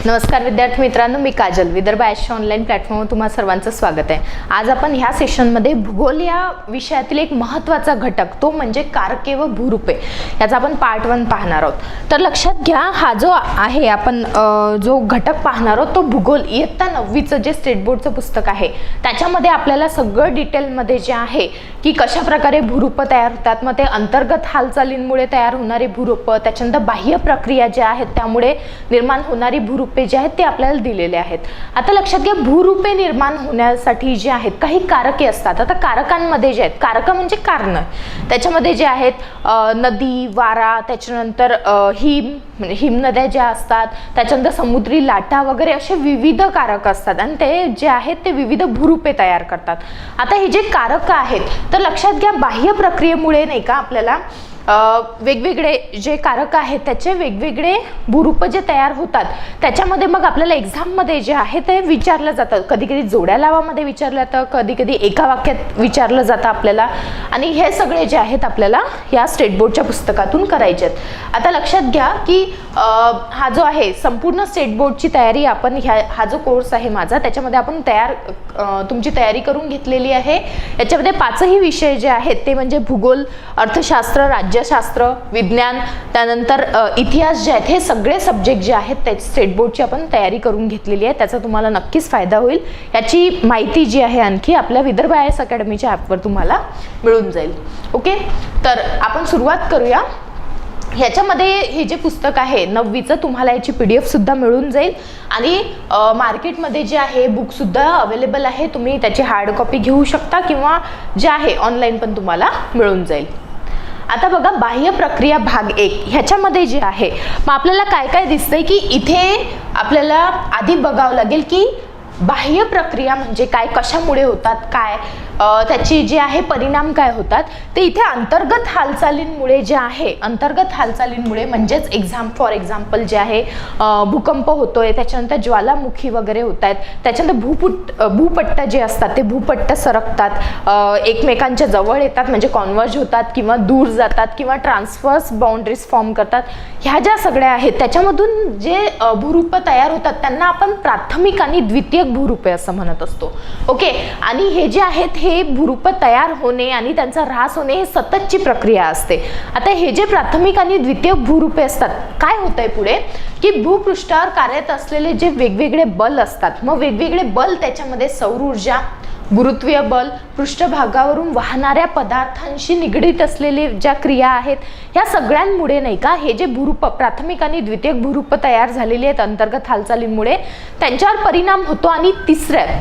नमस्कार विद्यार्थी मित्रांनो, मी काजल. विदर्भ ॲशच्या ऑनलाईन प्लॅटफॉर्मवर तुम्हा सर्वांचं स्वागत आहे. आज आपण ह्या सेशनमध्ये भूगोल या विषयातील एक महत्त्वाचा घटक तो म्हणजे कारके व भूरूपे याचा आपण पार्ट 1 पाहणार आहोत. तर लक्षात घ्या, हा जो आहे आपण जो घटक पाहणार आहोत तो भूगोल इयत्ता 9वीचं जे स्टेट बोर्डचं पुस्तक आहे त्याच्यामध्ये आपल्याला सगळं डिटेलमध्ये जे आहे की कशा प्रकारे भूरूप तयार होतात, मग ते अंतर्गत हालचालींमुळे तयार होणारे भूरूप, त्याच्यानंतर बाह्य प्रक्रिया ज्या आहेत त्यामुळे निर्माण होणारी भूरूपे जे आहेत ते आपल्याला दिलेले आहेत. आता लक्षात घ्या, भूरूपे निर्माण होण्यासाठी जे आहेत काही कारके असतात. आता कारकांमध्ये जे आहेत, कारक म्हणजे कारण, त्याच्यामध्ये जे आहेत नदी, वारा, त्याच्यानंतर हिमनद्या ज्या असतात, त्याच्यानंतर समुद्री लाटा वगैरे असे विविध कारक असतात आणि ते जे आहेत ते विविध भूरूपे तयार करतात. आता हे जे कारक आहेत तर लक्षात घ्या, बाह्य प्रक्रियेमुळे नाही का आपल्याला वेगवेगळे जे कारक आहेत त्याचे वेगवेगळे भूरूप जे तयार होतात त्याच्यामध्ये मग आपल्याला एक्झाममध्ये जे आहे ते विचारलं जातं. कधी कधी जोड्या लावामध्ये विचारलं जातं, कधी कधी एका वाक्यात विचारलं जातं आपल्याला, आणि हे सगळे जे आहेत आपल्याला या स्टेट बोर्डच्या पुस्तकातून करायचे आहेत. आता लक्षात घ्या की हा जो आहे संपूर्ण स्टेट बोर्डची तयारी आपण हा जो कोर्स आहे माझा त्याच्यामध्ये आपण तुमची तयारी करून घेतलेली आहे. याच्यामध्ये 5ही विषय जे आहेत ते म्हणजे भूगोल, अर्थशास्त्र, राज्यशास्त्र, विज्ञान, त्यानंतर इतिहास जे आहेत हे सगळे सब्जेक्ट जे आहेत ते स्टेट बोर्डची आपण तयारी करून घेतलेली आहे. त्याचा तुम्हाला नक्कीच फायदा होईल. याची माहिती जी आहे आणखी आपल्या विदर्भ आयएस अकॅडमीच्या ॲपवर तुम्हाला मिळून जाईल. ओके, तर आपण सुरुवात करूया. ह्याच्यामध्ये हे जे पुस्तक आहे 9वीचं तुम्हाला याची PDF सुद्धा मिळून जाईल आणि मार्केटमध्ये जे आहे बुक सुद्धा अवेलेबल आहे. तुम्ही त्याची हार्ड कॉपी घेऊ शकता किंवा जे आहे ऑनलाईन पण तुम्हाला मिळून जाईल. आता बघा, बाह्य प्रक्रिया भाग 1 ह्याच्यामध्ये जे आहे मग आपल्याला काय काय दिसतंय की इथे आपल्याला आधी बघावं लागेल की बाह्य प्रक्रिया म्हणजे काय, कशामुळे होतात, काय त्याची जे आहे परिणाम काय होतात. ते इथे अंतर्गत हालचालींमुळे जे आहे, अंतर्गत हालचालींमुळे म्हणजेच फॉर एक्झाम्पल जे आहे भूकंप होतोय, त्याच्यानंतर ज्वालामुखी वगैरे होत आहेत, त्याच्यानंतर भूपट्ट जे असतात ते भूपट्ट सरकतात, एकमेकांच्या जवळ येतात म्हणजे कॉन्वर्ज होतात किंवा दूर जातात किंवा ट्रान्सफर्स बाउंड्रीज फॉर्म करतात. ह्या ज्या सगळ्या आहेत त्याच्यामधून जे भूरूप तयार होतात त्यांना आपण प्राथमिक आणि द्वितीयक भूरूपे असं म्हणत असतो. ओके, आणि हे जे आहेत हे भूरूप तयार होणे आणि त्यांचा ऱ्हास होणे हे सततची प्रक्रिया असते. आता हे जे प्राथमिक आणि द्वितीयक भूरूपे असतात, काय होतंय पुढे की भूपृष्ठावर कार्यरत असलेले जे वेगवेगळे बल असतात, मग वेगवेगळे बल त्याच्यामध्ये सौर ऊर्जा, गुरुत्वीय बल, पृष्ठभागावरून वाहणाऱ्या पदार्थांशी निगडीत असलेले ज्या क्रिया आहेत ह्या सगळ्यांमुळे नाही का हे जे भूरूप प्राथमिक आणि द्वितीयक भूरूप तयार झालेली आहेत अंतर्गत हालचालींमुळे त्यांच्यावर परिणाम होतो आणि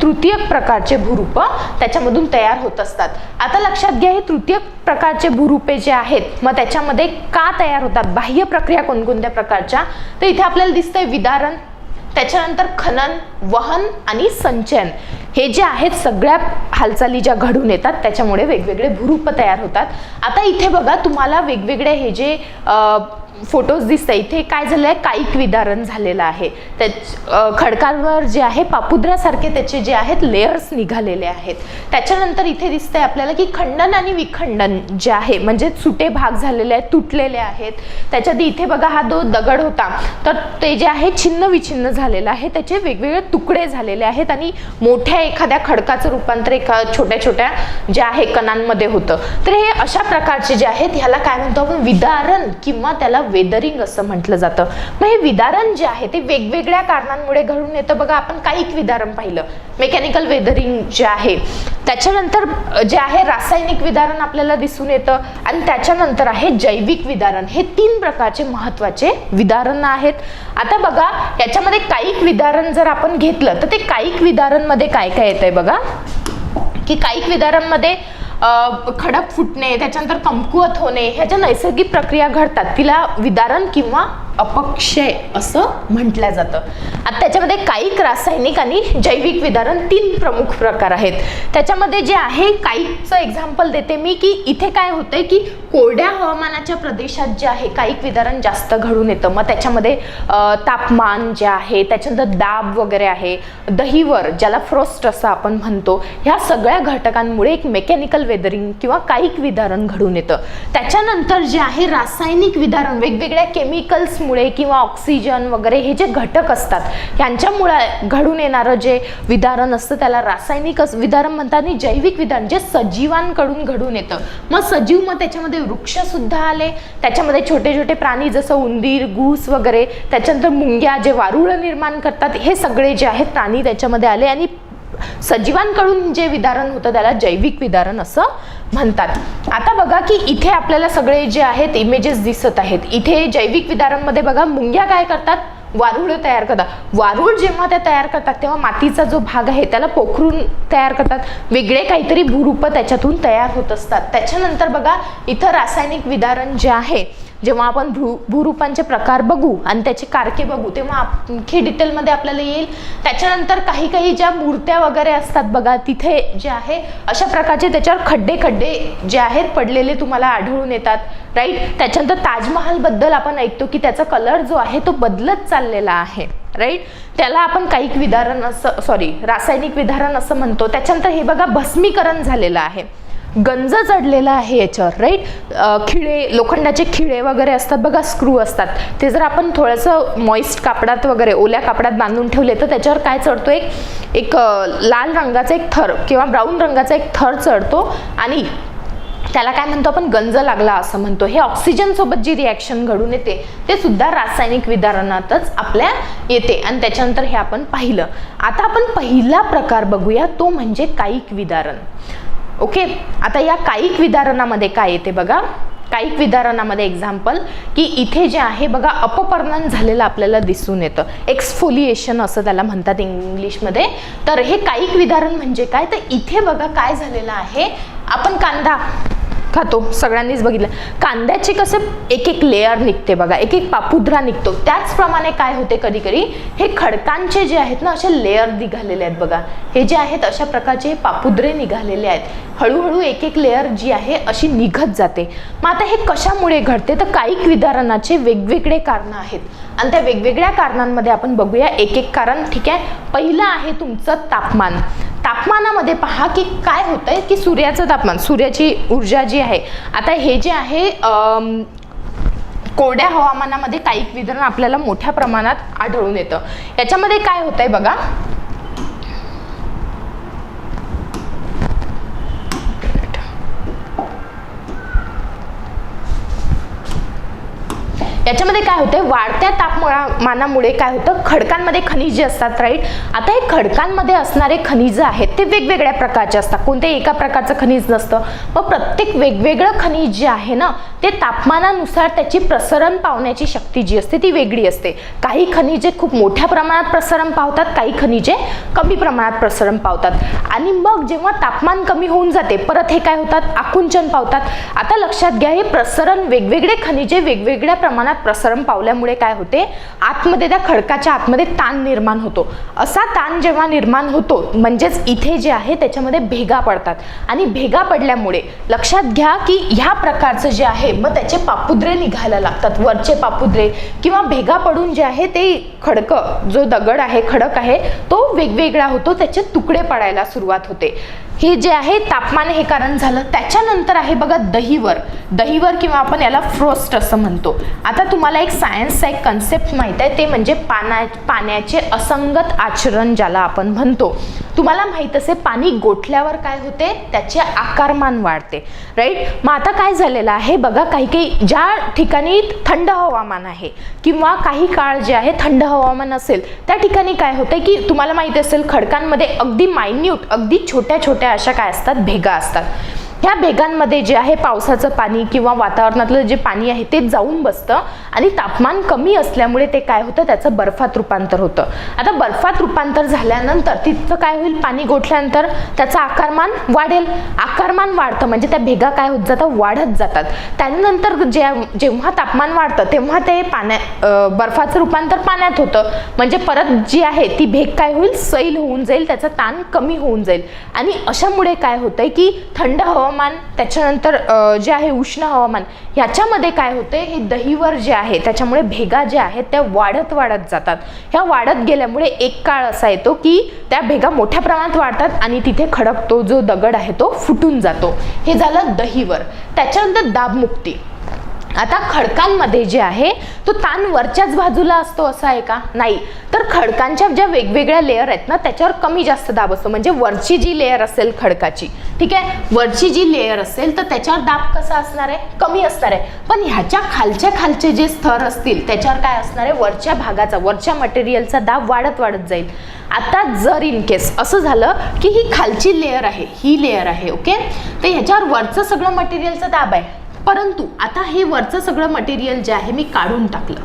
तृतीयक प्रकारचे भूरूप त्याच्यामधून तयार होत असतात. आता लक्षात घ्या, हे तृतीयक प्रकारचे भूरूपे जे आहेत मग त्याच्यामध्ये का तयार होतात, बाह्य प्रक्रिया कोणकोणत्या प्रकारच्या, तर इथे आपल्याला दिसतंय विदारण, त्याच्यानंतर खनन, वहन आणि संचयन. हे जे आहेत सगळ्या हालचाली ज्या घडून येतात त्याच्यामुळे वेगवेगळे भूरूप तयार होतात. आता इथे बघा तुम्हाला वेगवेगळे हे जे फोटोज दिसतात, इथे काय झालं आहे, कायिक विदारण झालेलं आहे. खडकांवर जे आहे पापुद्र्यासारखे त्याचे जे आहेत लेयर्स निघालेले आहेत. त्याच्यानंतर इथे दिसतंय आपल्याला की खंडन आणि विखंडन जे आहे म्हणजे सुटे भाग झालेले आहेत, तुटलेले आहेत. त्याच्यात इथे बघा हा जो दगड होता तर ते जे आहे छिन्न विछिन्न झालेलं आहे, त्याचे वेगवेगळे तुकडे झालेले आहेत आणि मोठ्या एखाद्या खडकाचं रूपांतर एका छोट्या छोट्या ज्या आहे कणांमध्ये होतं. तर हे अशा प्रकारचे जे आहेत ह्याला काय म्हणतो आपण, विदारण किंवा त्याला वेदरिंग असं म्हटलं जातं. मग हे विदारण जे आहे ते वेगवेगळ्या कारणांमुळे घडून येतं. बघा, आपण कायिक विदारण पाहिलं, मेकॅनिकल वेदरिंग जे आहे, त्याच्यानंतर जे आहे रासायनिक विदारण आपल्याला दिसून येतं आणि त्याच्यानंतर आहे जैविक विदारण. हे 3 प्रकारचे महत्त्वाचे विदारण आहेत. आता बघा, याच्यामध्ये कायिक विदारण जर आपण घेतलं तर ते कायिक विदारण मध्ये काय काय येतंय बघा की कायिक विदारण मध्ये खडक फुटणे, त्याच्यानंतर कमकुवत होणे ह्या ज्या नैसर्गिक प्रक्रिया घडतात तिला विदारण किंवा अपक्षय असं म्हटलं जातं. आता त्याच्यामध्ये कायिक, रासायनिक आणि जैविक विदारण 3 प्रमुख प्रकार आहेत. त्याच्यामध्ये जे आहे कायिकचं एक्झाम्पल देते मी की इथे काय होतंय की कोरड्या हवामानाच्या प्रदेशात जे आहे कायिक विदारण जास्त घडून येतं. मग त्याच्यामध्ये तापमान जे आहे, त्याच्यानंतर दाब वगैरे आहे, दहीवर ज्याला फ्रोस्ट असं आपण म्हणतो, ह्या सगळ्या घटकांमुळे एक मेकॅनिकल वेदरिंग किंवा कायिक विदारण घडून येतं. त्याच्यानंतर जे आहे रासायनिक विदारण वेगवेगळ्या केमिकल्स गॅसमुळे किंवा ऑक्सिजन वगैरे हे जे घटक असतात यांच्यामुळे घडून येणारं जे विदारण असतं त्याला रासायनिक विदारण म्हणतात आणि जैविक विदारण जे सजीवांकडून घडून येतं. मग सजीव, मग त्याच्यामध्ये वृक्ष सुद्धा आले, त्याच्यामध्ये छोटे छोटे प्राणी जसं उंदीर, घूस वगैरे, त्याच्यानंतर मुंग्या जे वारुळ निर्माण करतात, हे सगळे जे आहेत प्राणी त्याच्यामध्ये आले आणि सजीवांकडून जे विदारण होतं त्याला जैविक विदारण असं म्हणतात. आता बघा की इथे आपल्याला सगळे जे आहेत इमेजेस दिसत आहेत. इथे जैविक विदारणमध्ये बघा मुंग्या काय करतात, वारुळ तयार करतात. वारुळ जेव्हा त्या तयार करतात तेव्हा मातीचा जो भाग आहे त्याला पोखरून तयार करतात, वेगळे काहीतरी भूरूप त्याच्यातून तयार होत असतात. त्याच्यानंतर बघा इथं रासायनिक विदारण जे आहे, जेव्हा आपण भूरूपांचे प्रकार बघू आणि त्याचे कारके बघू तेव्हा आणखी डिटेलमध्ये आपल्याला येईल. त्याच्यानंतर काही काही ज्या मूर्त्या वगैरे असतात बघा, तिथे जे आहे अशा प्रकारचे त्याच्यावर खड्डे खड्डे जे आहेत पडलेले तुम्हाला आढळून येतात, राईट. त्याच्यानंतर ताजमहालबद्दल आपण ऐकतो की त्याचा कलर जो आहे तो बदलत चाललेला आहे, राईट. त्याला आपण कायिक विदारण असं रासायनिक विदारण असं म्हणतो. त्याच्यानंतर हे बघा भस्मीकरण झालेलं आहे, गंज चढलेला आहे याच्यावर, राईट. खिळे, लोखंडाचे खिळे वगैरे असतात बघा, स्क्रू असतात, ते जर आपण थोडंसं मॉइस्ट कापडात वगैरे ओल्या कापडात बांधून ठेवले तर त्याच्यावर काय चढतो, एक लाल रंगाचा एक थर किंवा ब्राऊन रंगाचा एक थर चढतो आणि त्याला काय म्हणतो आपण, गंज लागला असं म्हणतो. हे ऑक्सिजन सोबत जी रिॲक्शन घडून येते ते सुद्धा रासायनिक विदारणातच आपल्या येते आणि त्याच्यानंतर हे आपण पाहिलं. आता आपण पहिला प्रकार बघूया, तो म्हणजे कायिक विदारण. ओके, आता या कायिक विदारणामध्ये काय येते बघा. कायिक विदारणामध्ये एक्झाम्पल की इथे जे आहे बघा अपपर्णन झालेलं आपल्याला दिसून येतं, एक्सफोलिएशन असं त्याला म्हणतात इंग्लिशमध्ये. तर हे कायिक विदारण म्हणजे काय, तर इथे बघा काय झालेलं आहे, आपण कांदा खातो, सगळ्यांनीच बघितलं, कांद्याचे कसे एक एक लेअर निघते बघा, एक एक पापुद्रा निघतो. त्याचप्रमाणे काय होते कधी कधी हे खडकांचे जे आहेत ना असे लेअर निघालेले आहेत बघा, हे जे आहेत अशा प्रकारचे पापुद्रे निघालेले आहेत. हळूहळू एक एक लेअर जी आहे अशी निघत जाते. मग आता हे कशामुळे घडते, तर कायिक विदारणाचे वेगवेगळे कारण आहेत आणि त्या वेगवेगळ्या कारणांमध्ये आपण बघूया एक एक कारण, ठीक आहे. पहिलं आहे तुमचं तापमान. तापमानामध्ये पहा की काय होतंय की सूर्याचं तापमान, सूर्याची ऊर्जा जी आहे, आता हे जे आहे कोरड्या हवामानामध्ये कायिक विदारण आपल्याला मोठ्या प्रमाणात आढळून येतं. याच्यामध्ये काय होतंय बघा, याच्यामध्ये काय होतंय, वाढत्या तापमानामुळे काय होतं, खडकांमध्ये खनिजे असतात, राईट. आता हे खडकांमध्ये असणारे खनिज आहेत ते वेगवेगळ्या प्रकारचे असतात, कोणत्याही एका प्रकारचं खनिज नसतं. मग प्रत्येक वेगवेगळं खनिज जे आहे ना ते तापमानानुसार त्याची प्रसरण पावण्याची शक्ती जी असते ती वेगळी असते. काही खनिजे खूप मोठ्या प्रमाणात प्रसरण पावतात, काही खनिजे कमी प्रमाणात प्रसरण पावतात आणि मग जेव्हा तापमान कमी होऊन जाते परत हे काय होतात, आकुंचन पावतात. आता लक्षात घ्या, हे प्रसरण वेगवेगळे खनिजे वेगवेगळ्या प्रमाणात प्रसरण पावल्यामुळे काय होते, आतमध्ये त्या खडकाच्या आतमध्ये ताण निर्माण होतो. असा ताण जेव्हा निर्माण होतो म्हणजेच इथे जे आहे त्याच्यामध्ये भेगा पडतात आणि भेगा पडल्यामुळे लक्षात घ्या की ह्या प्रकारचं जे आहे मग त्याचे पापुद्रे निघायला लागतात, वरचे पापुद्रे किंवा भेगा पडून जे आहे ते खडक जो दगड आहे, खडक आहे तो वेगवेगळा होतो, त्याचे तुकडे पडायला सुरुवात होते. हे जे आहे तापमान हे कारण झालं. त्याच्यानंतर आहे बघा दहीवर. दहीवर किंवा आपण याला फ्रोस्ट असं म्हणतो. आता तुम्हाला एक सायन्सचा एक कन्सेप्ट माहित आहे, ते म्हणजे पाण्याचे असंगत आचरण ज्याला आपण म्हणतो. तुम्हाला माहित असेल पाणी गोठल्यावर काय होते, त्याचे आकारमान वाढते, राईट. मग आता काय झालेलं आहे बघा, काही काही ज्या ठिकाणी थंड हवामान आहे किंवा काही काळ जे आहे थंड हवामान असेल त्या ठिकाणी काय होते की तुम्हाला माहित असेल खडकांमध्ये अगदी मायन्यूट, अगदी छोट्या छोट्या अशा काय असतात, भेगा असतात. ह्या भेगांमध्ये जे आहे पावसाचं पाणी किंवा वातावरणातलं जे पाणी आहे ते जाऊन बसतं आणि तापमान कमी असल्यामुळे ते काय होतं, त्याचं बर्फात रूपांतर होतं. आता बर्फात रूपांतर झाल्यानंतर तिथं काय होईल, पाणी गोठल्यानंतर त्याचं आकारमान वाढेल. आकारमान वाढतं म्हणजे त्या भेगा काय होत जातात, वाढत जातात. त्यानंतर जेव्हा तापमान वाढतं तेव्हा ते बर्फाचं रूपांतर पाण्यात होतं, म्हणजे परत जी आहे ती भेग काय होईल, सैल होऊन जाईल, त्याचा ताण कमी होऊन जाईल. आणि अशामुळे काय होतंय की थंड हवामान त्याच्यानंतर जे आहे उष्ण हवामान ह्याच्यामध्ये काय होते, हे दहीवर जे आहे त्याच्यामुळे भेगा ज्या आहेत त्या वाढत जातात. ह्या वाढत गेल्यामुळे एक काळ असा येतो की त्या भेगा मोठ्या प्रमाणात वाढतात आणि तिथे खडक तो जो दगड आहे तो फुटून जातो. हे झालं दहीवर. त्याच्यानंतर दाबमुक्ती. आता खडकांमध्ये जे आहे तो ताण वरच्याच बाजूला असतो असं आहे का? नाही. तर खडकांच्या ज्या वेगवेगळ्या लेअर आहेत ना त्याच्यावर कमी जास्त दाब असतो. म्हणजे वरची जी लेअर असेल खडकाची, ठीक आहे, वरची जी लेअर असेल तर त्याच्यावर दाब कसा असणार आहे? कमी असणार आहे. पण ह्याच्या खालचे जे स्तर असतील त्याच्यावर काय असणार आहे? वरच्या भागाचा, वरच्या मटेरियलचा दाब वाढत वाढत जाईल. आता जर इन केस असं झालं की ही खालची लेअर आहे, ही लेअर आहे, ओके, तर ह्याच्यावर वरचं सगळं मटेरियलचा दाब आहे. परंतु आता हे वरचं सगळं मटेरियल जे आहे मी काढून टाकलं.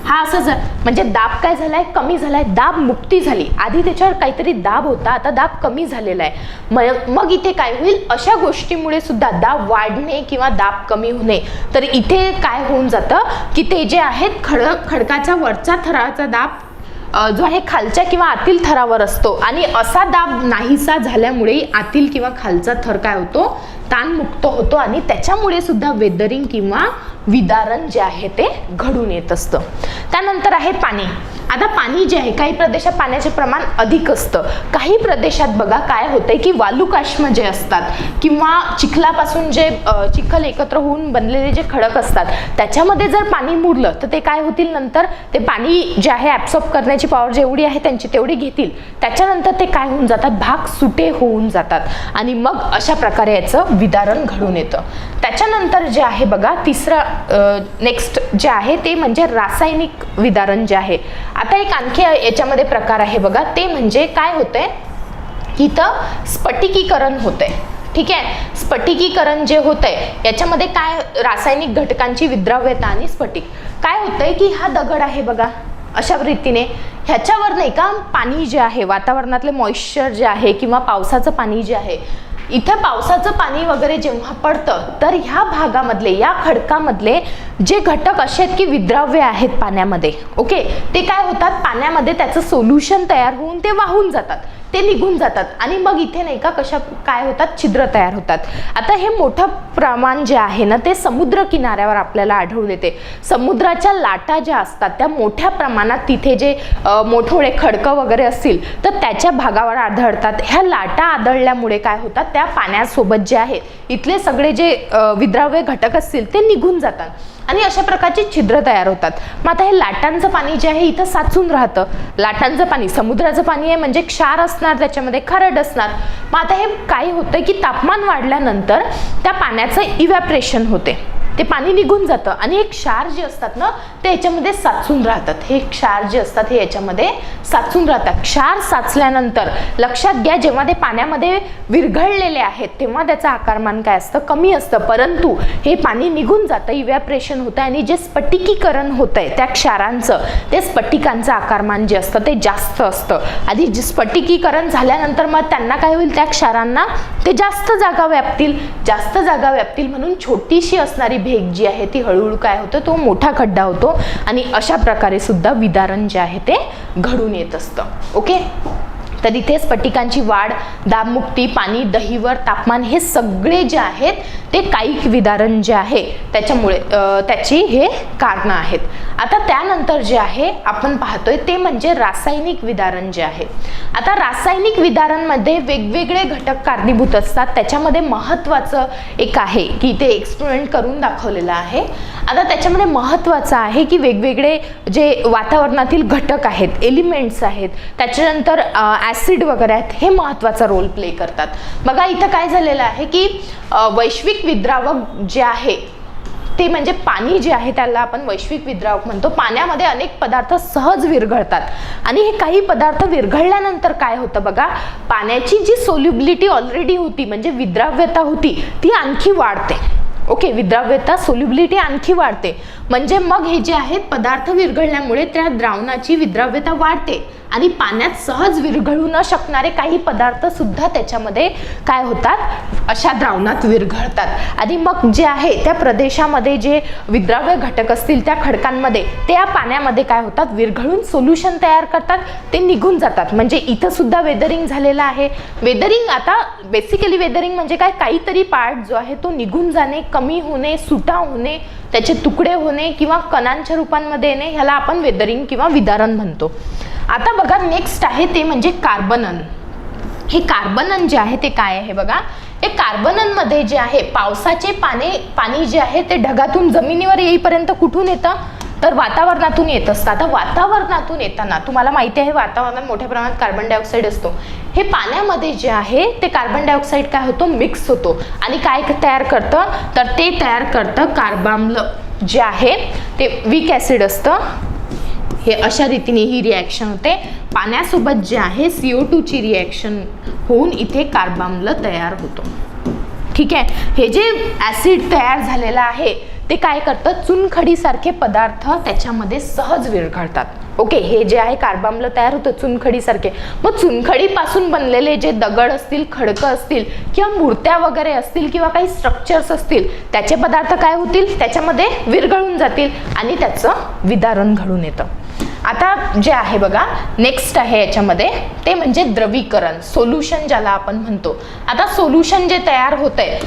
हा असं म्हणजे दाब काय झालाय? कमी झालाय. दाब मुक्ती झाली. आधी त्याच्यावर काहीतरी दाब होता, आता दाब कमी झालेला आहे. मग इथे काय होईल? अशा गोष्टीमुळे सुद्धा दाब वाढणे किंवा दाब कमी होणे. तर इथे काय होऊन जातं की ते जे आहेत खडकाच्या वरच्या थराचा दाब जो आहे खालच्या किंवा आतील थरावर असतो आणि असा दाब नाहीसा झाल्यामुळे आतील किंवा खालचा थर काय होतो? ताणमुक्त होतो आणि त्याच्यामुळे सुद्धा वेदरिंग किंवा विदारण जे आहे ते घडून येत असतं. त्यानंतर आहे पाणी. आता पाणी जे आहे काही प्रदेशात पाण्याचे प्रमाण अधिक असतं. काही प्रदेशात बघा काय होतंय की वालुकाश्म जे असतात किंवा चिखलापासून जे चिखल एकत्र होऊन बनलेले जे खडक असतात त्याच्यामध्ये जर पाणी मुरलं तर ते काय होतील? नंतर ते पाणी जे आहे ॲब्सॉर्ब करण्याची पॉवर जेवढी आहे त्यांची तेवढी घेतील. त्याच्यानंतर ते काय होऊन जातात? भाग सुटे होऊन जातात आणि मग अशा प्रकारे याचं विदारण घडून येतं. त्याच्यानंतर जे आहे बघा तिसरं नेक्स्ट जे आहे ते म्हणजे रासायनिक विदारण जे आहे. आता एक आणखी याच्यामध्ये प्रकार आहे बघा, ते म्हणजे काय होतंय? इथं स्फटिकीकरण होतंय. ठीक आहे, स्फटिकीकरण जे होतंय याच्यामध्ये काय? रासायनिक घटकांची विद्राव्यता आणि स्फटिक. काय होतंय की हा दगड आहे बघा अशा रीतीने, ह्याच्यावर नाही का पाणी जे आहे वातावरणातले मॉइश्चर जे आहे किंवा पावसाचं पाणी जे आहे, इथे पावसाचं पाणी वगैरे जेव्हा पडतं तर ह्या भागामधले, या खडकामधले जे घटक असे आहेत की विद्राव्य आहेत पाण्यामध्ये, ओके, ते काय होतात? पाण्यामध्ये त्याचं सोल्युशन तयार होऊन ते वाहून जातात, ते निघून जातात आणि मग इथे नाही का काय होतात? छिद्र तयार होतात. आता हे मोठं प्रमाण जे आहे ना ते समुद्र किनाऱ्यावर आपल्याला आढळून येते. समुद्राच्या लाटा ज्या असतात त्या मोठ्या प्रमाणात तिथे जे मोठमोठे खडकं वगैरे असतील तर त्याच्या भागावर आढळतात. ह्या लाटा आढळल्यामुळे काय होतात? त्या पाण्यासोबत जे आहे इथले सगळे जे विद्राव्य घटक असतील ते निघून जातात आणि अशा प्रकारची छिद्र तयार होतात. मग आता हे लाटांचं पाणी जे आहे इथं साचून राहतं. लाटांचं पाणी समुद्राचं पाणी आहे म्हणजे क्षार असणार, त्याच्यामध्ये खारट असणार. मग आता हे काय होतं की तापमान वाढल्यानंतर त्या पाण्याचं इव्हॅपरेशन होते, ते पाणी निघून जातं आणि हे क्षार जे असतात ना ते याच्यामध्ये साचून राहतात. हे क्षार जे असतात हे याच्यामध्ये साचून राहतात. क्षार साचल्यानंतर लक्षात घ्या जेव्हा ते पाण्यामध्ये विरघळलेले आहेत तेव्हा त्याचं आकारमान काय असतं? कमी असतं. परंतु हे पाणी निघून जातं, इव्हॅपरेशन होतं आणि जे स्फटिकीकरण होतंय त्या क्षारांचं, ते स्फटिकांचं आकारमान जे असतं ते जास्त असतं. आधी स्फटिकीकरण झाल्यानंतर मग त्यांना काय होईल? त्या क्षारांना ते जास्त जागा व्यापतील म्हणून छोटीशी असणारी भेग जी आहे ती हळूहळू काय होतं? तो मोठा खड्डा होतो आणि अशा प्रकारे सुद्धा विदारण जे आहे ते घडून येत असतं. ओके, तर इथे स्फटिकांची वाढ, दाबमुक्ती, पाणी, दहीवर, तापमान हे सगळे जे आहेत ते कायिक विदारण जे आहे त्याच्यामुळे त्याची हे कारणं आहेत. आता त्यानंतर जे आहे आपण पाहतोय ते म्हणजे रासायनिक विदारण जे आहे. आता रासायनिक विदारणमध्ये वेगवेगळे घटक कारणीभूत असतात. त्याच्यामध्ये महत्त्वाचं एक आहे की ते एक्सपेरिमेंट करून दाखवलेलं आहे. आता त्याच्यामध्ये महत्त्वाचं आहे की वेगवेगळे जे वातावरणातील घटक आहेत, एलिमेंट्स आहेत, त्याच्यानंतर ॲसिड वगैरे आहेत, हे महत्त्वाचा रोल प्ले करतात. बघा इथं काय झालेलं आहे की वैश्विक विद्रावक जे आहे ते म्हणजे पाणी जे आहे त्याला आपण वैश्विक विद्रावक म्हणतो. पाण्यामध्ये अनेक पदार्थ सहज विरघळतात आणि हे काही पदार्थ विरघळल्यानंतर काय होतं बघा, पाण्याची जी सोल्युबिलिटी ऑलरेडी होती म्हणजे विद्राव्यता होती ती आणखी वाढते. ओके, विद्राव्यता सोल्युबिलिटी आणखी वाढते म्हणजे मग हे जे आहेत पदार्थ विरघळल्यामुळे त्या द्रावणाची विद्राव्यता वाढते आणि पाण्यात सहज विरघळू न शकणारे काही पदार्थ सुद्धा त्याच्यामध्ये काय होतात? अशा द्रावणात विरघळतात आणि मग जे आहे त्या प्रदेशामध्ये जे विद्राव्य घटक असतील त्या खडकांमध्ये ते या पाण्यामध्ये काय होतात? विरघळून सोल्युशन तयार करतात, ते निघून जातात. म्हणजे इथं सुद्धा वेदरिंग झालेलं आहे. वेदरिंग आता बेसिकली वेदरिंग म्हणजे काय? काहीतरी पार्ट जो आहे तो निघून जाणे, कमी होणे, सुटा होणे, त्याचे तुकडे होणे किंवा कणांच्या रूपांमध्ये येणे, ह्याला आपण वेदरिंग किंवा विदारण म्हणतो. आता बघा नेक्स्ट आहे ते म्हणजे कार्बनन. हे कार्बनन जे आहे ते काय आहे बघा? हे कार्बनमध्ये जे आहे पावसाचे पाणी जे आहे ते ढगातून जमिनीवर येईपर्यंत कुठून येतं, तर वातावरणातून येत असतं. आता वातावरणातून येताना तुम्हाला माहिती आहे वातावरणात मोठ्या प्रमाणात कार्बन डायऑक्साईड असतो. हे पाण्यामध्ये जे आहे ते कार्बन डायऑक्साईड काय होतो, मिक्स होतो आणि काय तयार करतं, तर ते तयार करतं कार्बाम्ल जे आहे ते वीक ॲसिड असतं. हे अशा रीतीने ही रिॲक्शन होते. पाण्यासोबत जे आहे CO2 ची रिॲक्शन होऊन इथे कार्बाम्ल तयार होतो. ठीक आहे. हे जे ॲसिड तयार झालेलं आहे ते काय करतं, चुनखडीसारखे पदार्थ त्याच्यामध्ये सहज विरघळतात. ओके, हे जे आहे कार्बाम्ल तयार होतं चुनखडीसारखे. मग चुनखडीपासून बनलेले जे दगड असतील, खडकं असतील किंवा मूर्त्या वगैरे असतील किंवा काही स्ट्रक्चर्स असतील त्याचे पदार्थ काय होतील, त्याच्यामध्ये विरघळून जातील आणि त्याचं विदारण घडून येतं. आता जे आहे बघा नेक्स्ट आहे याच्यामध्ये ते म्हणजे द्रवीकरण, सोल्युशन ज्याला आपण म्हणतो. आता सोल्युशन जे तयार होतंय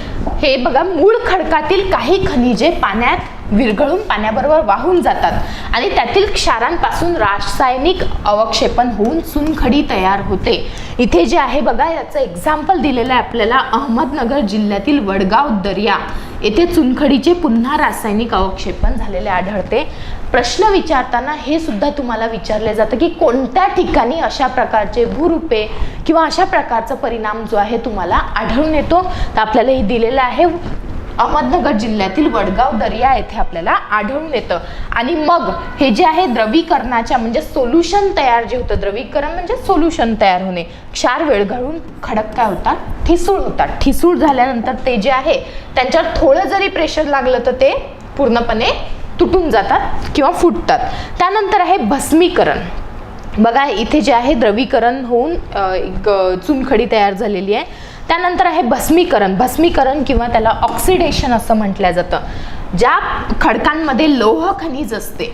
हे बघा, मूळ खडकातील काही खनिजे पाण्यात विरघळून पाण्याबरोबर वाहून जातात आणि त्यातील क्षारांपासून रासायनिक अवक्षेपण होऊन चुनखडी तयार होते. इथे जे आहे बघा याचं एक्झाम्पल दिलेलं आहे आपल्याला, अहमदनगर जिल्ह्यातील वडगाव दर्या येथे चुनखडीचे पुन्हा रासायनिक अवक्षेपण झालेले आढळते. प्रश्न विचारताना हे सुद्धा तुम्हाला विचारले जातं की कोणत्या ठिकाणी अशा प्रकारचे भूरूपे किंवा अशा प्रकारचा परिणाम जो आहे तुम्हाला आढळून येतो, तर आपल्याला हे दिलेलं आहे अहमदनगर जिल्ह्यातील वडगाव दर्या येथे आपल्याला आढळून येतं. आणि मग हे जे आहे द्रवीकरणाच्या म्हणजे सोल्युशन तयार जे होतं, द्रवीकरण म्हणजे सोल्युशन तयार होणे, क्षार विरघळून खडक काय होतात, ठिसूळ होतात. ठिसूळ झाल्यानंतर ते जे आहे त्यांच्यावर थोडं जरी प्रेशर लागलं तर ते पूर्णपणे तुटून जातात किंवा फुटतात. त्यानंतर आहे भस्मीकरण. बघा इथे जे आहे द्रवीकरण होऊन एक चुनखडी तयार झालेली आहे. त्यानंतर आहे भस्मीकरण. भस्मीकरण किंवा त्याला ऑक्सिडेशन असं म्हटलं जातं. ज्या खडकांमध्ये लोह खनिज असते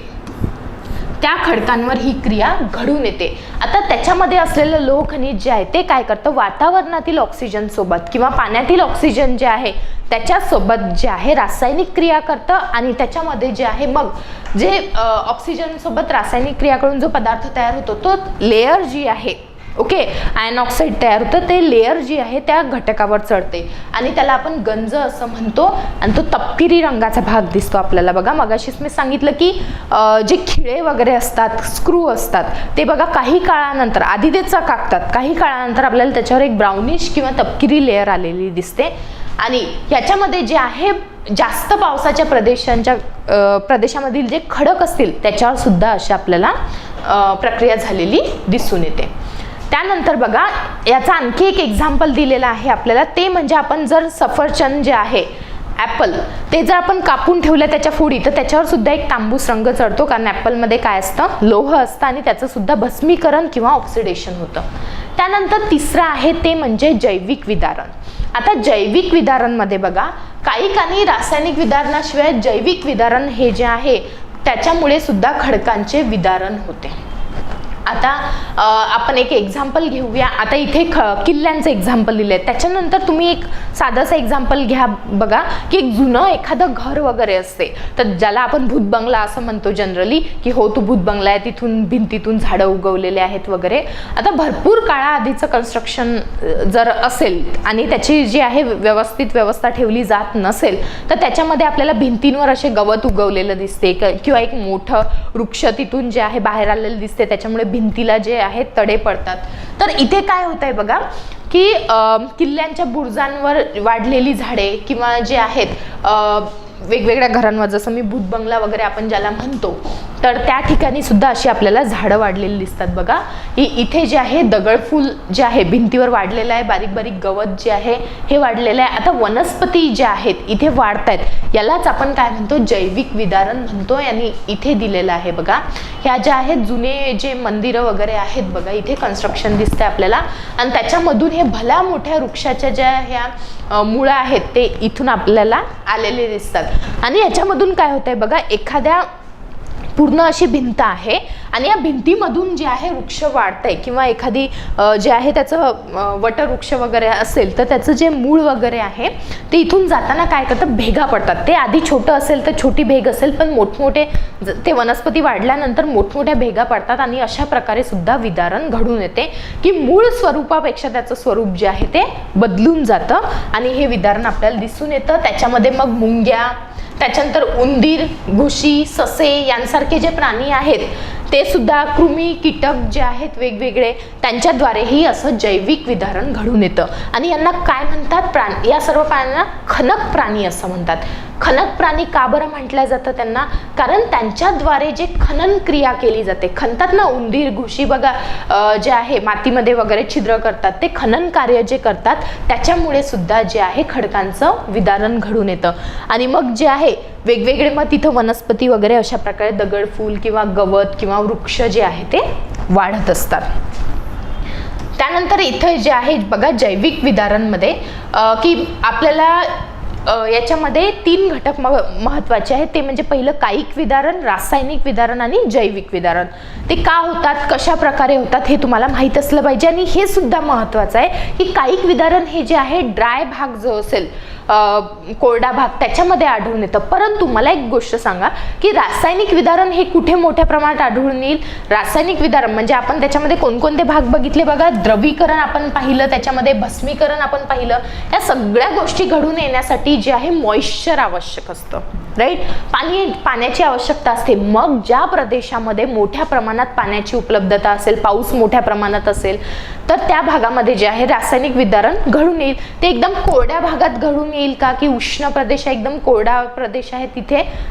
त्या खडकांवर ही क्रिया घडून येते. आता त्याच्यामध्ये असलेलं लोह खनिज जे आहे ते काय करतं, वातावरणातील ऑक्सिजन सोबत किंवा पाण्यातील ऑक्सिजन जे आहे त्याच्यासोबत जे आहे रासायनिक क्रिया करतं आणि त्याच्यामध्ये जे आहे मग जे ऑक्सिजन सोबत रासायनिक क्रिया करून जो पदार्थ तयार होतो तो लेयर जी आहे, ओके, आयन ऑक्साईड तयार होतं, ते लेयर जी आहे त्या घटकावर चढते आणि त्याला आपण गंज असं म्हणतो आणि तो तपकिरी रंगाचा भाग दिसतो आपल्याला. बघा मगाशीच मी सांगितलं की जे खिळे वगैरे असतात, स्क्रू असतात, ते बघा काही काळानंतर आधी ते चकाकतात, काही काळानंतर आपल्याला त्याच्यावर एक ब्राउनिश किंवा तपकिरी लेयर आलेली दिसते. आणि याच्यामध्ये जे आहे जास्त पावसाच्या प्रदेशामधील जे खडक असतील त्याच्यावर सुद्धा अशी आपल्याला प्रक्रिया झालेली दिसून येते. त्यानंतर बघा याचा आणखी एक एक्झाम्पल दिलेला आहे आपल्याला, ते म्हणजे आपण जर सफरचंद जे आहे ॲपल ते जर आपण कापून ठेवलं त्याच्या फोडी तर त्याच्यावर सुद्धा एक तांबूस रंग चढतो, कारण ॲपलमध्ये काय असतं, लोह असतं आणि त्याचं सुद्धा भस्मीकरण किंवा ऑक्सिडेशन होतं. त्यानंतर तिसरं आहे ते म्हणजे जैविक विदारण. आता जैविक विदारणमध्ये बघा काही रासायनिक विदारणाशिवाय जैविक विदारण हे जे आहे त्याच्यामुळे सुद्धा खडकांचे विदारण होते. आता आपण एक एक्झाम्पल घेऊया. आता इथे किल्ल्यांचं एक्झाम्पल दिलं आहे, त्याच्यानंतर तुम्ही एक साधंसं एक्झाम्पल घ्या. बघा की एक जुनं एखादं घर वगैरे असते तर ज्याला आपण भूत बंगला असं म्हणतो जनरली, की हो तो भूत बंगला आहे, तिथून भिंतीतून झाडं उगवलेले आहेत वगैरे. आता भरपूर काळाआधीचं कन्स्ट्रक्शन जर असेल आणि त्याची जी आहे व्यवस्थित व्यवस्था ठेवली जात नसेल तर त्याच्यामध्ये आपल्याला भिंतींवर असे गवत उगवलेलं दिसते किंवा एक मोठं वृक्ष तिथून जे आहे बाहेर आलेलं दिसते, त्याच्यामुळे भिंतीला जे आहेत तडे पडतात. तर इथे काय होत आहे बघा की किल्ल्यांच्या बुरुजांवर वाढलेली झाडे किंवा जे आहेत वेगवेगळ्या घरांवर, जसं मी भूत बंगला वगैरे आपण ज्याला म्हणतो, तर त्या ठिकाणी सुद्धा अशी आपल्याला झाडं वाढलेली दिसतात. बघा इथे जे आहे दगडफूल जे आहे भिंतीवर वाढलेलं आहे, बारीक बारीक गवत जे आहे हे वाढलेलं आहे. आता वनस्पती ज्या आहेत इथे वाढत आहेत, यालाच आपण काय म्हणतो, जैविक विदारण म्हणतो. यांनी इथे दिलेलं आहे बघा. ह्या ज्या आहेत जुने जे मंदिरं वगैरे आहेत बघा, इथे कन्स्ट्रक्शन दिसते आपल्याला आणि त्याच्यामधून हे भल्या मोठ्या वृक्षाच्या ज्या ह्या मुळं आहेत ते इथून आपल्याला आलेले दिसतात. आणि याच्यामधून काय होतंय बघा, एखाद्या पूर्ण अशी भिंत आहे आणि या भिंतीमधून जे आहे वृक्ष वाढतंय किंवा एखादी जे आहे त्याचं वटवृक्ष वगैरे असेल तर त्याचं जे मूळ वगैरे आहे ते इथून जाताना काय करतं, भेगा पडतात. ते आधी छोटं असेल तर छोटी भेग असेल, पण मोठमोठे ते वनस्पती वाढल्यानंतर मोठमोठ्या भेगा पडतात आणि अशा प्रकारे सुद्धा विदारण घडून येते की मूळ स्वरूपापेक्षा त्याचं स्वरूप जे आहे ते बदलून जातं आणि हे विदारण आपल्याला दिसून येतं. त्याच्यामध्ये मग मुंग्या, त्याच्यानंतर उंदीर, घुशी, ससे यांसारखे जे प्राणी आहेत ते सुद्धा, कृमी, कीटक जे आहेत वेगवेगळे, त्यांच्याद्वारेही असं जैविक विदारण घडून येतं. आणि यांना काय म्हणतात, या सर्व प्राण्यांना खनक प्राणी असं म्हणतात. खनक प्राणी का बरं म्हटलं जातं त्यांना, कारण त्यांच्याद्वारे जे खनन क्रिया केली जाते, खणतात ना उंदीर, घुशी बघा जे आहे मातीमध्ये वगैरे छिद्र करतात, ते खनन कार्य जे करतात त्याच्यामुळे सुद्धा जे आहे खडकांचं विदारण घडून येतं. आणि मग जे आहे वेगवेगळे मग तिथं वनस्पती वगैरे अशा प्रकारे दगड, फूल किंवा गवत किंवा वृक्ष जे आहे ते वाढत असतात. त्यानंतर इथं जे आहे बघा जैविक विदारणमध्ये की आपल्याला याच्यामध्ये 3 घटक महत्त्वाचे आहेत. ते म्हणजे पहिलं कायिक विदारण, रासायनिक विदारण आणि जैविक विदारण. ते का होतात, कशा प्रकारे होतात हे तुम्हाला माहीत असलं पाहिजे. आणि हे सुद्धा महत्त्वाचं आहे की कायिक विदारण हे जे आहे ड्राय भाग जो असेल, कोरडा भाग, त्याच्यामध्ये आढळून येतं. परंतु मला एक गोष्ट सांगा की रासायनिक विदारण हे कुठे मोठ्या प्रमाणात आढळून येईल. रासायनिक विदारण म्हणजे आपण त्याच्यामध्ये कोणकोणते भाग बघितले बघा, द्रवीकरण आपण पाहिलं, त्याच्यामध्ये भस्मीकरण आपण पाहिलं. या सगळ्या गोष्टी घडून येण्यासाठी जे आहे मॉइश्चर आवश्यक असतं, राईट. पाण्याची आवश्यकता असते. मग ज्या प्रदेशामध्ये मोठ्या प्रमाणात पाण्याची उपलब्धता असेल, पाऊस मोठ्या प्रमाणात असेल, तर त्या भागामध्ये जे आहे रासायनिक विदारण घडून येईल. ते एकदम कोरड्या भागात घडून येईल का, की उष्ण प्रदेश आहे, एकदम कोरडा प्रदेश आहे,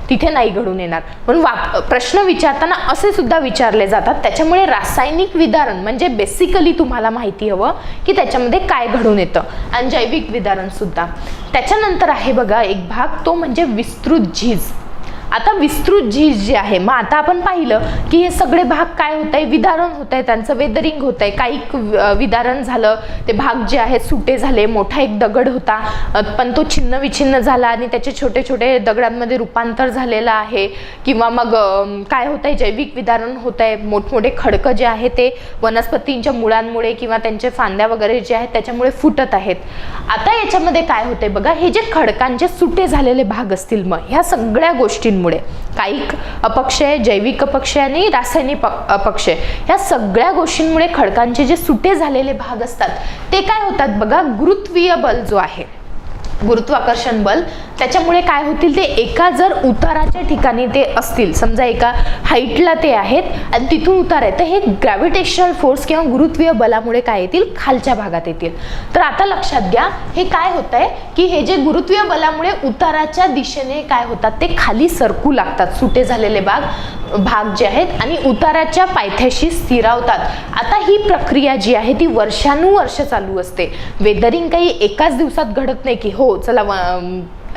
तिथे नाही घडून येणार. म्हणून प्रश्न विचारताना असे सुद्धा विचारले जातात. त्याच्यामुळे रासायनिक विदारण म्हणजे बेसिकली तुम्हाला माहिती हवं की त्याच्यामध्ये काय घडून येतं. आणि जैविक विदारण सुद्धा. त्याच्यानंतर आहे बघा एक भाग, तो म्हणजे विस्तृत झीज. आता विस्तृत झीज जे आहे, मग आता आपण पाहिलं की हे सगळे भाग काय होत आहे, विदारण होत आहे, त्यांचं वेदरिंग होत आहे. कायिक विदारण झालं, ते भाग जे आहेत सुटे झाले. मोठा एक दगड होता पण तो छिन्न विछिन्न झाला आणि त्याचे छोटे छोटे दगडांमध्ये रूपांतर झालेलं आहे. किंवा मग काय होत आहे, जैविक विदारण होत आहे. मोठमोठे खडकं जे आहे ते वनस्पतींच्या मुळांमुळे किंवा त्यांचे फांद्या वगैरे जे आहेत त्याच्यामुळे फुटत आहेत. आता याच्यामध्ये काय होतंय बघा, हे जे खडकांचे सुटे झालेले भाग असतील, मग ह्या सगळ्या गोष्टींमुळे कायिक अपक्षय, जैविक अपक्षय आणि रासायनिक अपक्षय, ह्या सगळ्या गोष्टींमुळे खडकांचे जे सुटे झालेले भाग असतात ते काय होतात बघा, गुरुत्वीय बल जो आहे, गुरुत्वाकर्षण बल, त्याच्यामुळे काय होतील, ते एका जर उताराच्या ठिकाणी ते असतील, समजा एका हाईटला ते आहेत आणि तिथून उतार आहे, तर हे ग्रॅव्हिटेशनल फोर्स किंवा गुरुत्वीय बलामुळे काय येतील, खालच्या भागात येतील. तर आता लक्षात घ्या, हे काय होत आहे की हे जे गुरुत्वीय बलामुळे उताराच्या दिशेने काय होतात, ते खाली सरकू लागतात सुटे झालेले भाग जे आहेत आणि उताराच्या पायथ्याशी स्थिरावतात. आता ही प्रक्रिया जी आहे ती वर्षानुवर्ष चालू असते. वेदरिंग काही एकाच दिवसात घडत नाही की हो चला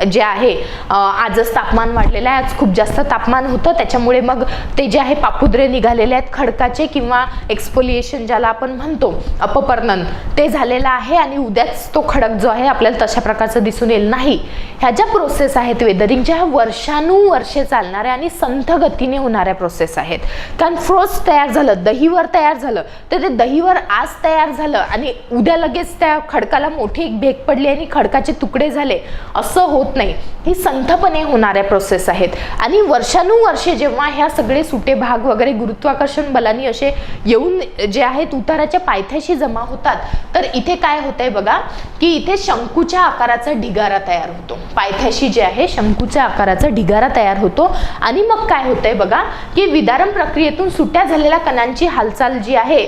जे आहे आजच तापमान वाढलेलं आहे, आज खूप जास्त तापमान होतं त्याच्यामुळे मग ते जे आहे पापुद्रे निघालेले आहेत खडकाचे किंवा एक्सफोलिएशन ज्याला आपण म्हणतो, अपपर्णन, ते झालेलं आहे आणि उद्याच तो खडक जो आहे आपल्याला तशा प्रकारचं दिसून येईल. नाही, ह्या ज्या प्रोसेस आहेत वेदरिंगच्या, ह्या वर्षानुवर्षे चालणाऱ्या आणि संथ गतीने होणाऱ्या प्रोसेस आहेत. कारण फ्रोस्ट तयार झालं, दहीवर तयार झालं, तर ते दहीवर आज तयार झालं आणि उद्या लगेच त्या खडकाला मोठी एक भेग पडली आणि खडकाचे तुकडे झाले असं होत नाही. ही संथपणे होणाऱ्या प्रोसेस आहेत आणि वर्षानुवर्षे जेव्हा ह्या सगळे सुटे भाग वगैरे गुरुत्वाकर्षण बलानी असे येऊन जे आहेत उताराच्या पायथ्याशी जमा होतात, तर इथे काय होतंय बघा की इथे शंकूच्या आकाराचा ढिगारा तयार होतो. पायथ्याशी जे आहे शंकूच्या आकाराचा ढिगारा तयार होतो आणि मग काय होतंय बघा की विदारण प्रक्रियेतून सुट्या झालेल्या कणांची हालचाल जी आहे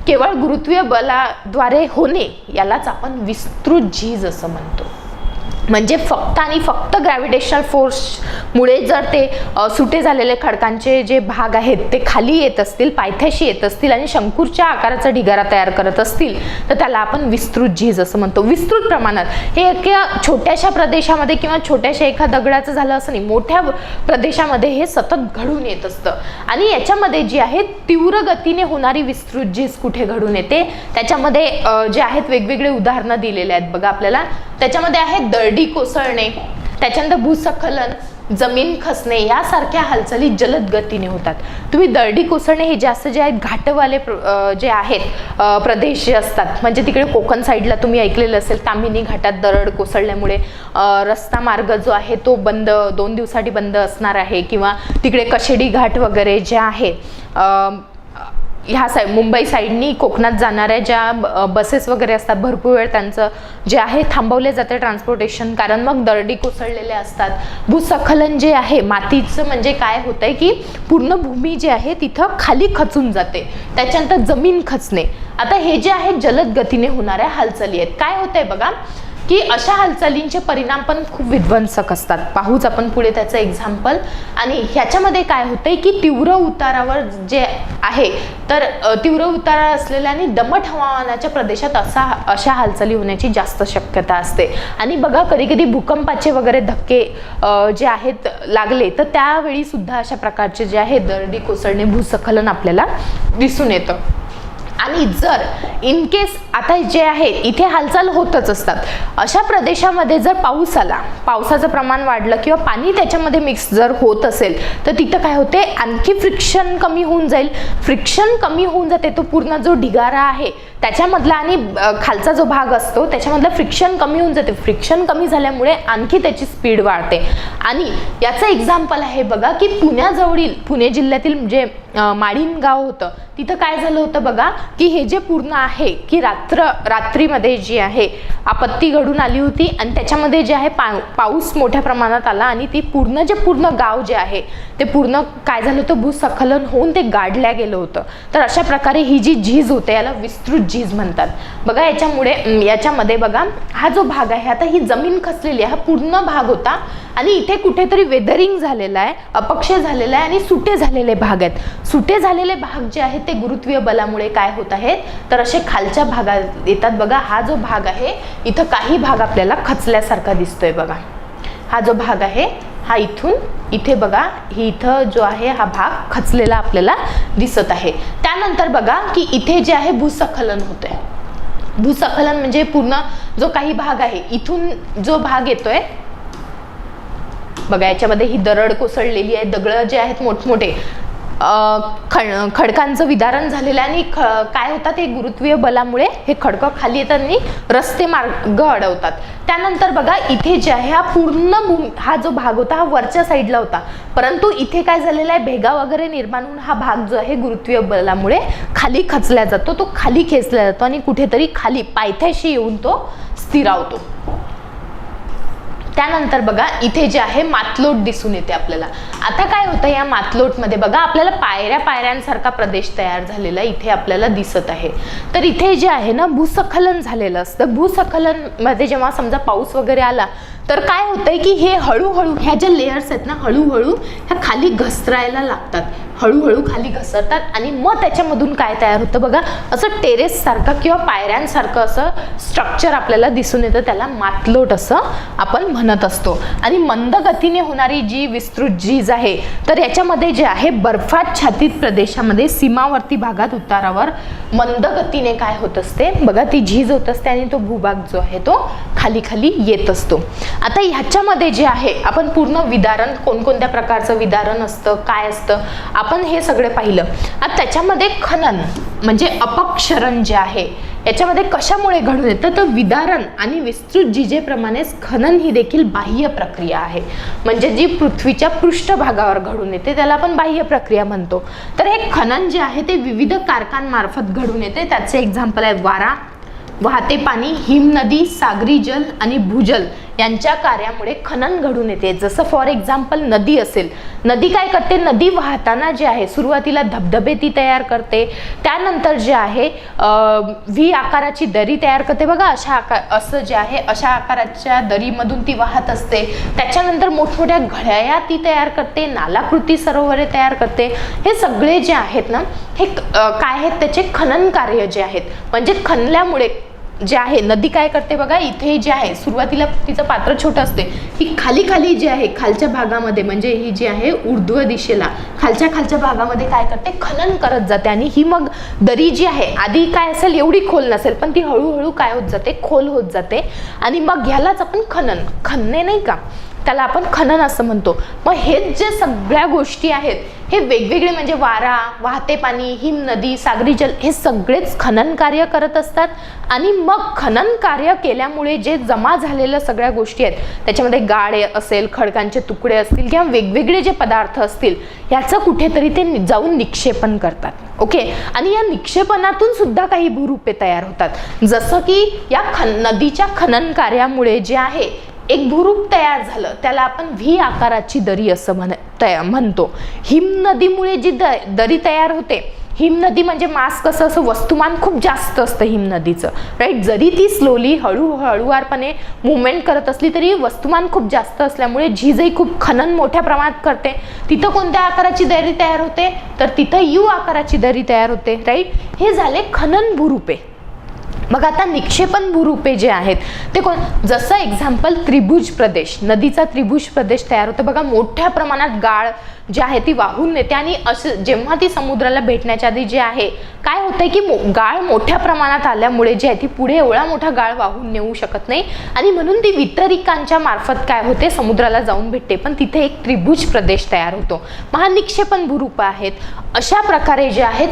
केवळ गुरुत्वीय बलाद्वारे होणे, यालाच आपण विस्तृत झीज असं म्हणतो. म्हणजे फक्त आणि फक्त ग्रॅव्हिटेशनल फोर्समुळे जर ते सुटे झालेले खडकांचे जे भाग आहेत ते खाली येत असतील, पायथ्याशी येत असतील आणि शंकूच्या आकाराचा ढिगारा तयार करत असतील, तर त्याला आपण विस्तृत झीज असं म्हणतो. विस्तृत प्रमाणात हे एका छोट्याशा प्रदेशामध्ये किंवा छोट्याशा एका दगडाचं झालं असं नाही, मोठ्या प्रदेशामध्ये हे सतत घडून येत असतं. आणि याच्यामध्ये जी आहे तीव्र गतीने होणारी विस्तृत झीज कुठे घडून येते, त्याच्यामध्ये जे आहेत वेगवेगळे उदाहरणं दिलेले आहेत बघा आपल्याला. त्याच्यामध्ये आहे दरडी कोसळणे, त्याच्यानंतर भूस्खलन, जमीन खचणे यासारख्या हालचाली जलद गतीने होतात. तुम्ही दरडी कोसळणे हे जास्त जे आहेत घाटवाले जे आहेत प्रदेश जे असतात, म्हणजे तिकडे कोकण साईडला तुम्ही ऐकलेलं असेल ताम्हिणी घाटात दरड कोसळल्यामुळे रस्ता मार्ग जो आहे तो बंद 2 दिवसासाठी बंद असणार आहे, किंवा तिकडे कशेडी घाट वगैरे जे आहे ह्या साईड मुंबई साईडनी कोकणात जाणाऱ्या ज्या बसेस वगैरे असतात भरपूर वेळ त्यांचं जे आहे थांबवले जाते ट्रान्सपोर्टेशन, कारण मग दरडी कोसळलेले असतात. भूस्खलन जे आहे मातीचं म्हणजे काय होतंय की पूर्ण भूमी जी आहे तिथं खाली खचून जाते, त्याच्यानंतर जमीन खचणे. आता हे जे आहे जलद गतीने होणाऱ्या हालचाली आहेत. काय होतंय बघा की अशा हालचालींचे परिणाम पण खूप विध्वंसक असतात. पाहूच आपण पुढे त्याचं एक्झाम्पल. आणि ह्याच्यामध्ये काय होतंय की तीव्र उतारावर जे आहे तर तीव्र उतार असलेल्या आणि दमट हवामानाच्या प्रदेशात अशा हालचाली होण्याची जास्त शक्यता असते. आणि बघा कधी कधी भूकंपाचे वगैरे धक्के जे आहेत लागले तर त्यावेळी सुद्धा अशा प्रकारचे जे आहे दरडी कोसळणे भूस्खलन आपल्याला दिसून येतं. आणि जर इन केस आता जे आहे इथे हालचाल होतच असतात, अशा प्रदेशामध्ये जर पाऊस आला, पावसाचं प्रमाण वाढलं किंवा पाणी त्याच्यामध्ये मिक्स जर होत असेल तर तिथं काय होते आणखी फ्रिक्शन कमी होऊन जाईल. फ्रिक्शन कमी होऊन जाते, तो पूर्ण जो ढिगारा आहे त्याच्यामधला आणि खालचा जो भाग असतो त्याच्यामधलं फ्रिक्शन कमी होऊन जाते. फ्रिक्शन कमी झाल्यामुळे आणखी त्याची स्पीड वाढते. आणि याचं एक्झाम्पल आहे बघा की पुण्याजवळील पुणे जिल्ह्यातील जे माडीन गाव होतं तिथं काय झालं होतं बघा की हे जे पूर्ण आहे की रात्रीमध्ये जी आहे आपत्ती घडून आली होती आणि त्याच्यामध्ये जे आहे पाऊस मोठ्या प्रमाणात आला आणि ती पूर्ण गाव जे आहे ते पूर्ण काय झालं होतं भूस्खलन होऊन ते गाडल्या गेलं होतं. तर अशा प्रकारे ही जी झीज होते याला विस्तृत झीज म्हणतात. बघा याच्यामध्ये बघा हा जो भाग आहे आता ही जमीन खचलेली आहे, हा पूर्ण भाग होता आणि इथे कुठेतरी वेदरिंग झालेला आहे, अपक्षय झालेला आहे आणि सुटे झालेले भाग आहेत. सुटे झालेले भाग जे आहेत ते गुरुत्वीय बलामुळे काय होत आहेत तर असे खालच्या भागात येतात. बघा हा जो भाग आहे इथं काही भाग आपल्याला खचल्यासारखा दिसतोय. बघा हा जो भाग आहे हा इथून इथे बघा इथं जो आहे हा भाग खचलेला आपल्याला दिसत आहे. त्यानंतर बघा की इथे जे आहे भूस्खलन होतंय. भूस्खलन म्हणजे पूर्ण जो काही भाग आहे इथून जो भाग येतोय बघा याच्यामध्ये ही दरड कोसळलेली आहे, दगड जे आहेत मोठमोठे खडकांचं विदारण झालेलं आहे आणि काय होतात हे गुरुत्वीय बलामुळे हे खडकं खाली येतात आणि रस्ते मार्ग अडवतात. त्यानंतर बघा इथे जे आहे हा पूर्ण हा जो भाग होता हा वरच्या साईडला होता, परंतु इथे काय झालेलं आहे भेगा वगैरे निर्माण होऊन हा भाग जो आहे गुरुत्वीय बलामुळे खाली खचला जातो, तो खाली खेचला जातो आणि कुठेतरी खाली पायथ्याशी येऊन तो स्थिरावतो. त्यानंतर बघा इथे जे आहे मातलोट दिसून येते आपल्याला. आता काय होतं या मातलोटमध्ये बघा आपल्याला पायऱ्यांसारखा प्रदेश तयार झालेला इथे आपल्याला दिसत आहे. तर इथे जे आहे ना भूस्खलन झालेलं असतं. भूस्खलन मध्ये जेव्हा समजा पाऊस वगैरे आला तर काय होतंय की हे हळूहळू ह्या ज्या लेयर्स आहेत ना हळूहळू ह्या खाली घसरायला लागतात, हळूहळू खाली घसरतात आणि मग त्याच्यामधून काय तयार होतं बघा असं टेरेस सारखं किंवा पायऱ्यांसारखं असं स्ट्रक्चर आपल्याला दिसून येतं. त्याला मातलोट असं आपण म्हणत असतो. आणि मंद गतीने होणारी जी विस्तृत झीज आहे तर याच्यामध्ये जे आहे बर्फाच्छादित प्रदेशामध्ये सीमावर्ती भागात उतारावर मंद गतीने काय होत असते बघा ती झीज होत असते आणि तो भूभाग जो आहे तो खाली खाली येत असतो. आता ह्याच्यामध्ये जे आहे आपण पूर्ण विदारण कोणकोणत्या प्रकारचं विदारण असतं काय असतं आपण हे सगळे पाहिलं. आता त्याच्यामध्ये खनन म्हणजे अपक्षरण जे आहे याच्यामध्ये कशामुळे घडून येतं तर विदारण आणि विस्तृत झीजेप्रमाणेच खनन ही देखील बाह्य प्रक्रिया आहे. म्हणजे जी पृथ्वीच्या पृष्ठभागावर घडून येते त्याला आपण बाह्य प्रक्रिया म्हणतो. तर हे खनन जे आहे ते विविध कारखान्यांमार्फत घडून येते. त्याचे एक्झाम्पल आहे वारा, वाहते पाणी, हिमनदी, सागरी जल आणि भूजल यांच्या कार्यामुळे खनन घडून येते. जसं फॉर एक्झाम्पल नदी असेल, नदी काय करते नदी वाहताना जे आहे सुरुवातीला धबधबे ती तयार करते, त्यानंतर जे आहे व्ही आकाराची दरी तयार करते बघा असं जे आहे अशा आकाराच्या दरीमधून ती वाहत असते. त्याच्यानंतर मोठमोठ्या घळ्या ती तयार करते, नालाकृती सरोवरे तयार करते. हे सगळे जे आहेत ना हे काय आहेत त्याचे खनन कार्य जे आहेत. म्हणजे खणल्यामुळे जे आहे नदी काय करते बघा इथे जे आहे सुरुवातीला तिचं पात्र छोटं असते, ही खाली खाली जे आहे खालच्या भागामध्ये म्हणजे ही जी आहे ऊर्ध्व दिशेला खालच्या भागामध्ये काय करते खनन करत जाते. आणि ही मग दरी जी आहे आधी काय असेल एवढी खोल नसेल पण ती हळूहळू काय होत जाते खोल होत जाते आणि मग ह्यालाच आपण खनन खणणे नाही का त्याला आपण खनन असं म्हणतो. मग हेच जे सगळ्या गोष्टी आहेत हे वेगवेगळे म्हणजे वारा, वाहते पाणी, हिम नदी, सागरी जल हे सगळेच खनन कार्य करत असतात. आणि मग खनन कार्य केल्यामुळे जे जमा झालेल्या सगळ्या गोष्टी आहेत त्याच्यामध्ये गाळ असेल, खडकांचे तुकडे असतील किंवा वेगवेगळे जे पदार्थ असतील याचं कुठेतरी ते जाऊन निक्षेपण करतात. ओके. आणि या निक्षेपणातून सुद्धा काही भूरूपे तयार होतात. जसं की या नदीच्या खनन कार्यामुळे जे आहे एक भूरूप तयार झालं, त्याला आपण व्ही आकाराची दरी असं म्हणतो. हिमनदीमुळे जी दरी तयार होते, हिमनदी म्हणजे मास कसं असं वस्तुमान खूप जास्त असतं हिमनदीचं, राईट. जरी ती स्लोली हळूवारपणे मुवमेंट करत असली तरी वस्तुमान खूप जास्त असल्यामुळे झीजही खूप खनन मोठ्या प्रमाणात करते. तिथं कोणत्या आकाराची दरी तयार होते, तर तिथं यू आकाराची दरी तयार होते, राईट. हे झाले खनन भूरूपे. मग आता निक्षेपण भूरूपे जे आहेत ते जसं एक्झाम्पल त्रिभुज प्रदेश, नदीचा त्रिभुज प्रदेश तयार होतो बघा. मोठ्या प्रमाणात गाळ जी आहे ती वाहून नेते आणि असं जेव्हा ती समुद्राला भेटण्याच्या आधी जे आहे काय होतंय की गाळ मोठ्या प्रमाणात आल्यामुळे जे आहे ती पुढे एवढा मोठा गाळ वाहून नेऊ शकत नाही आणि म्हणून ती वितरिकांच्या मार्फत काय होते, समुद्राला जाऊन भेटते. पण तिथे एक त्रिभुज प्रदेश तयार होतो. मग हा निक्षेपण भूरूप आहेत. अशा प्रकारे जे आहेत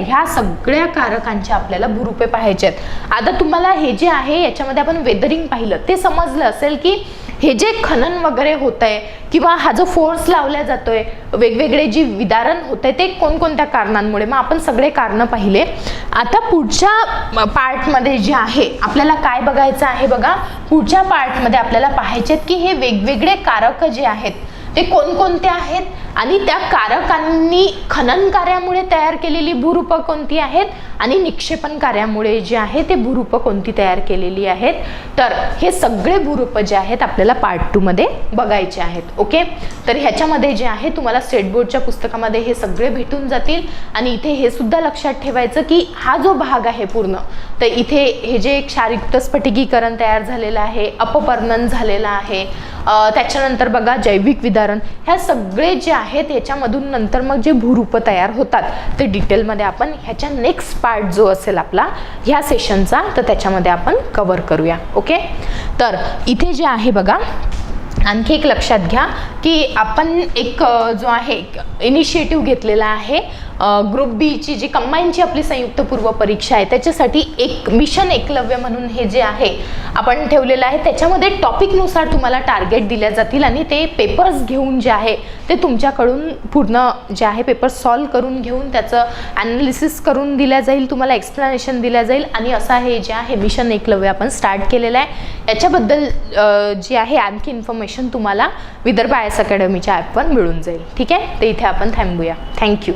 ह्या सगळ्या कारकांच्या आपल्याला भूरूपे पाहायचे आहेत. आता तुम्हाला हे जे आहे याच्यामध्ये आपण वेदरिंग पाहिलं ते समजलं असेल की हे जे खनन वगैरे होत आहे किंवा हा जो फोर्स लावला जातोय, वेगवेगळे जी विदारण होत आहे ते कोणकोणत्या कारणांमुळे, मग आपण सगळे कारण पाहिले. आता पुढच्या पार्टमध्ये जे आहे आपल्याला काय बघायचं आहे बघा. पुढच्या पार्टमध्ये आपल्याला पाहायचे की हे वेगवेगळे कारक जे आहेत ते कोणकोणते आहेत आणि त्या कारकांनी खनन कार्यामुळे तयार केलेली भूरूपं कोणती आहेत आणि निक्षेपण कार्यामुळे जे आहे ते भूरूपं कोणती तयार केलेली आहेत. तर हे सगळे भूरूपं जे आहेत आपल्याला पार्ट 2 मध्ये बघायचे आहेत. ओके. तर ह्याच्यामध्ये जे आहे तुम्हाला स्टेट बोर्डच्या पुस्तकामध्ये हे सगळे भेटून जातील. आणि इथे हे सुद्धा लक्षात ठेवायचं की हा जो भाग आहे पूर्ण, तर इथे हे जे क्षारयुक्त स्फटिकीकरण तयार झालेलं आहे, अपपर्णन झालेलं आहे, त्याच्यानंतर बघा जैविक विदारण, ह्या सगळे जे आहेत याच्यामधून नंतर मग जे भूरूपं तयार होतात ते डिटेलमध्ये आपण ह्याच्या नेक्स्ट पार्ट जो असेल आपला ह्या सेशनचा तर त्याच्यामध्ये आपण कव्हर करूया. ओके. तर इथे जे आहे बघा आणखी एक लक्षात घ्या की आपण एक जो आहे इनिशिएटिव्ह घेतलेला आहे ग्रुप बी ची जी कंबाईनची आपली संयुक्त पूर्व परीक्षा आहे त्याच्यासाठी एक मिशन एकलव्य म्हणून हे जे आहे आपण ठेवलेलं आहे. त्याच्यामध्ये टॉपिकनुसार तुम्हाला टार्गेट दिल्या जातील आणि ते पेपर्स घेऊन जे आहे ते तुमच्याकडून पूर्ण जे आहे पेपर सॉल्व करून घेऊन त्याचं ॲनालिसिस करून दिल्या जाईल, तुम्हाला एक्सप्लेनेशन दिल्या जाईल. आणि असं हे जे आहे मिशन एकलव्य आपण स्टार्ट केलेलं आहे. याच्याबद्दल जी आहे आणखी इन्फॉर्मेशन तुम्हाला विदर्भ IAS अकॅडमीच्या ॲपवर मिळून जाईल. ठीक आहे. तर इथे आपण थांबूया. थँक्यू.